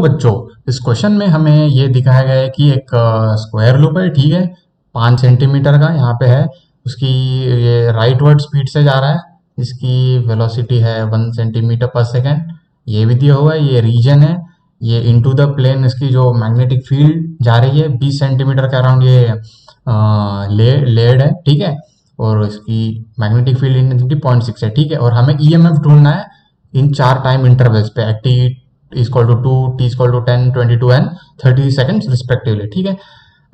बच्चों, इस क्वेश्चन में हमें ये दिखाया गया है कि एक स्क्वायर लूप है, ठीक है, 5 सेंटीमीटर का यहाँ पे है। उसकी ये राइटवर्ड स्पीड से जा रहा है, इसकी वेलोसिटी है 1 सेंटीमीटर पर सेकेंड। ये भी दिया हुआ है, ये रीजन है, ये इनटू द प्लेन इसकी जो मैग्नेटिक फील्ड जा रही है 20 सेंटीमीटर के अराउंड ये लेड है, ठीक है, और इसकी मैग्नेटिक फील्ड इंटेंसिटी 0.6 है, ठीक है। और हमें ईएमएफ ढूंढना है इन 4 टाइम इंटरवल्स पे, T equal to 2, T equal to 10, 22 and 30 seconds respectively, ठीक है।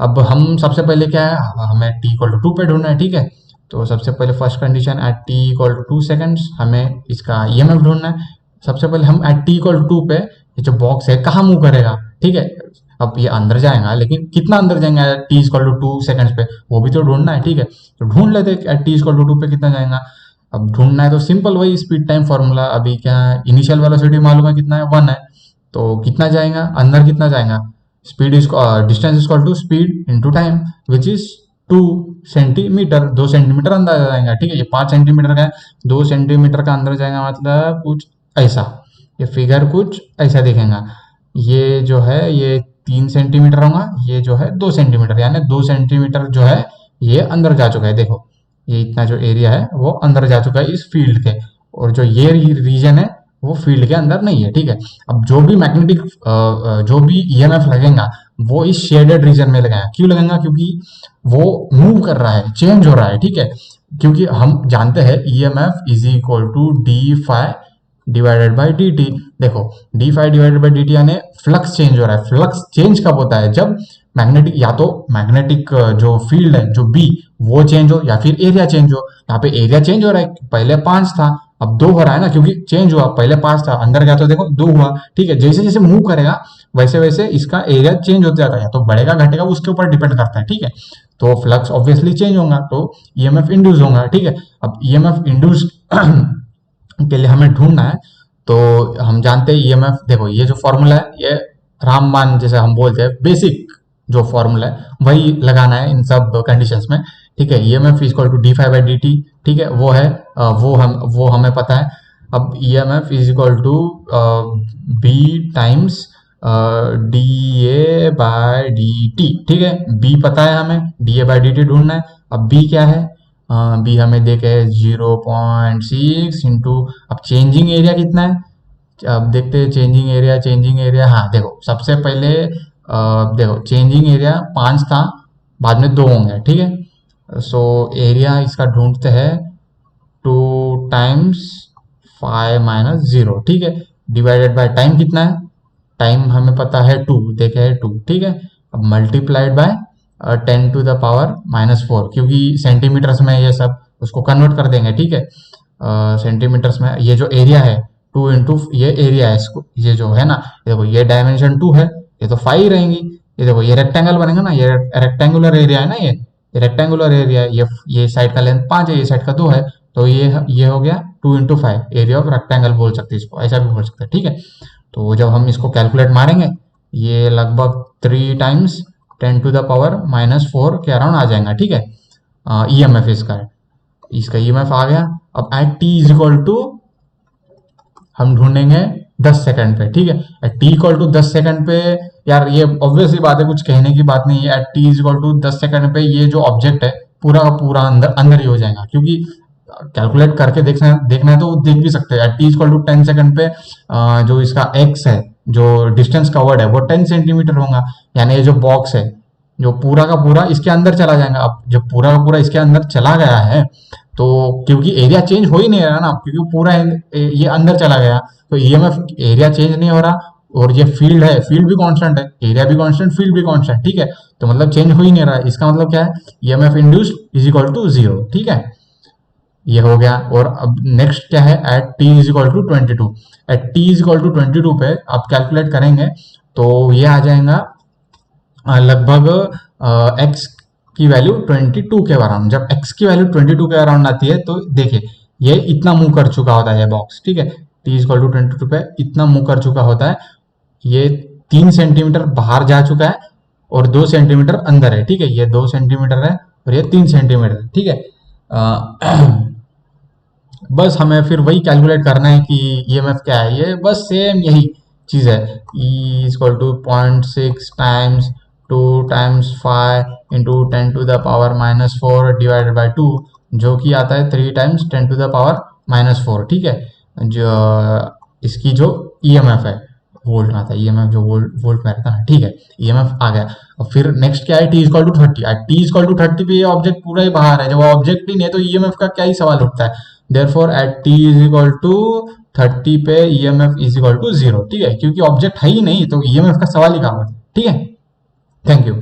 अब हम सबसे पहले क्या है, हमें टी इक्वल टू 2 पे ढूंढना है, ठीक है। तो सबसे पहले first condition at T equal to 2 seconds हमें इसका ईएमएफ ढूंढना है। सबसे पहले हम एट टी इक्वल टू 2 पे ये जो बॉक्स है कहाँ मूव करेगा, ठीक है। अब ये अंदर जाएगा, लेकिन कितना अंदर जाएंगे टी इक्वल टू 2 सेकेंड्स पे, वो भी तो ढूंढना है, ठीक है। तो ढूंढ लेते एट टी इक्वल टू 2 पे कितना जाएगा। अब ढूंढना है तो सिंपल वही स्पीड टाइम फॉर्मूला, अभी क्या इनिशियल वेलोसिटी मालूम है कितना है, 1 है, तो कितना जाएगा अंदर, कितना जाएगा, speed is distance equal to speed into time which is 2 centimetre, 2 centimetre अंदर जाएगा, ठीक है। ये 5 सेंटीमीटर का है, 2 सेंटीमीटर का अंदर जाएगा, मतलब कुछ ऐसा, ये फिगर कुछ ऐसा दिखेगा। ये जो है ये 3 सेंटीमीटर होगा, ये जो है 2 सेंटीमीटर, यानी 2 सेंटीमीटर जो है ये अंदर जा चुका है। देखो ये इतना जो एरिया है वो अंदर जा चुका है इस फील्ड के, और जो ये रीजन है वो फील्ड के अंदर नहीं है, ठीक है। अब जो भी मैग्नेटिक जो भी ईएमएफ लगेगा वो इस शेडेड रीजन में लगेगा। क्यों लगेगा, क्योंकि वो मूव कर रहा है, चेंज हो रहा है, ठीक है। क्योंकि हम जानते हैं EMF is equal to D phi divided by D T. देखो D phi divided by D T यानी फ्लक्स चेंज हो रहा है। फ्लक्स चेंज कब होता है, जब मैग्नेटिक, या तो मैग्नेटिक जो फील्ड है जो बी वो चेंज हो, या फिर एरिया चेंज हो। यहाँ पे एरिया चेंज हो रहा है, पहले 5 था अब 2 हो रहा है ना, क्योंकि चेंज हुआ, पहले 5 था अंदर गया तो देखो 2 हुआ, ठीक है। जैसे जैसे मूव करेगा वैसे वैसे इसका एरिया चेंज होता जाता है, या तो बढ़ेगा घटेगा उसके ऊपर डिपेंड करता है, ठीक है। तो फ्लक्स ऑब्वियसली चेंज होगा तो ईएमएफ इंड्यूस होगा, ठीक है। अब ईएमएफ इंड्यूस के लिए हमें ढूंढना है, तो हम जानते हैं ईएमएफ, देखो ये जो फॉर्मूला है ये रामबाण जैसे हम बोलते हैं, बेसिक जो फॉर्मूला है वही लगाना है इन सब कंडीशंस में, ठीक है। EMF equal to D phi by D T, ठीक है, वो है वो हमें पता है। अब EMF is equal to B times D A by D T, ठीक है। बी पता है हमें, D A by D T ढूंढना है। अब बी क्या है, बी हमें देखे 0.6 इंटू, अब चेंजिंग एरिया कितना है, अब देखते हैं चेंजिंग एरिया, हाँ देखो सबसे पहले देखो चेंजिंग एरिया 5 था, बाद में 2 होंगे, ठीक है। सो एरिया इसका ढूंढते हैं 2 टाइम्स 5 माइनस 0, ठीक है, डिवाइडेड बाय टाइम कितना है, टाइम हमें पता है 2, देखे है 2, ठीक है। अब multiplied by 10 to the power -4, क्योंकि सेंटीमीटर्स में ये सब उसको कन्वर्ट कर देंगे, ठीक है। सेंटीमीटर्स में ये जो एरिया है 2 इंटू ये एरिया है, इसको ये जो है ना, देखो ये डायमेंशन 2 है, ये तो 5 रहेंगी। ये देखो ये रेक्टेंगल बनेगा ना, ये रेक्टेंगुलर एरिया है ना, ये रेक्टेंगुलर एरिया है, ये साइड का लेंथ 5 है, ये साइड का 2 है, तो ये हो गया 2 इंटू 5, एरिया ऑफ रेक्टेंगल बोल सकते हैं इसको, ऐसा भी बोल सकते हैं, ठीक है। तो जब हम इसको कैलकुलेट मारेंगे ये लगभग 3 टाइम्स 10 टू द पावर -4 के अराउंड आ जाएगा, ठीक है। ईएमएफ इसका ईएमएफ आ गया। अब at T is equal to हम ढूंढेंगे 10 सेकंड पे, ठीक है। At T equal to 10 second पे, यार ये ऑब्वियसली बात है, कुछ कहने की बात नहीं है। At T is equal to 10 second पे ये जो ऑब्जेक्ट है पूरा का पूरा अंदर ही हो जाएगा, क्योंकि कैलकुलेट करके देखना है तो देख भी सकते हैं। At T equal to 10 second पे जो इसका एक्स है, जो डिस्टेंस कवर्ड है वो 10 सेंटीमीटर होगा, यानी ये जो बॉक्स है जो पूरा का पूरा इसके अंदर चला जाएगा। अब जब पूरा का पूरा इसके अंदर चला गया है तो क्योंकि एरिया चेंज हो ही नहीं रहा ना, क्योंकि पूरा ये अंदर चला गया, तो ईएमएफ एरिया चेंज नहीं हो रहा, और ये फील्ड है, फील्ड भी कांस्टेंट है, एरिया भी कांस्टेंट, फील्ड भी कांस्टेंट, ठीक है। तो मतलब चेंज हो ही नहीं रहा, इसका मतलब क्या है, EMF induced is equal to 0, ठीक है, ये हो गया। और अब नेक्स्ट क्या है, at T is equal to 22, at T is equal to 22 पे आप कैलकुलेट करेंगे तो ये आ जाएगा लगभग एक्स की वैल्यू 22 के अराउंड। जब x की वैल्यू 22 के अराउंड आती है तो देखिए ये इतना मूव कर चुका होता है ये बॉक्स, ठीक है। t इक्वल टू 22 पे इतना मूव कर चुका होता है, ये 3 सेंटीमीटर बाहर जा चुका है और 2 सेंटीमीटर अंदर है, ठीक है। ये 2 सेंटीमीटर है और ये 3 सेंटीमीटर, ठीक है। बस हमें फिर वही कैलकुलेट करना है कि ईएमएफ क्या है, ये बस सेम यही चीज़ है, E equal to 0.6 times 2 times 5 into 10⁻⁻⁴ divided by 2, जो कि आता है 3 टाइम्स 10⁻⁻⁴, ठीक है। जो इसकी जो ईएमएफ है, वोल्ट में आता है ईएमएफ, जो वोल्ट में रहता है, ठीक है। ईएमएफ आ गया। और फिर नेक्स्ट क्या है, T equal to 30। T equal to 30 पे ये ऑब्जेक्ट पूरा ही बाहर है, जब ऑब्जेक्ट ही नहीं है तो ईएमएफ का क्या ही सवाल उठता है। Therefore at T is equal to 30 पे ईएमएफ इज इक्वल टू 0, ठीक है, क्योंकि ऑब्जेक्ट है ही नहीं तो ईएमएफ का सवाल ही कहाँ पर, ठीक है। Thank you.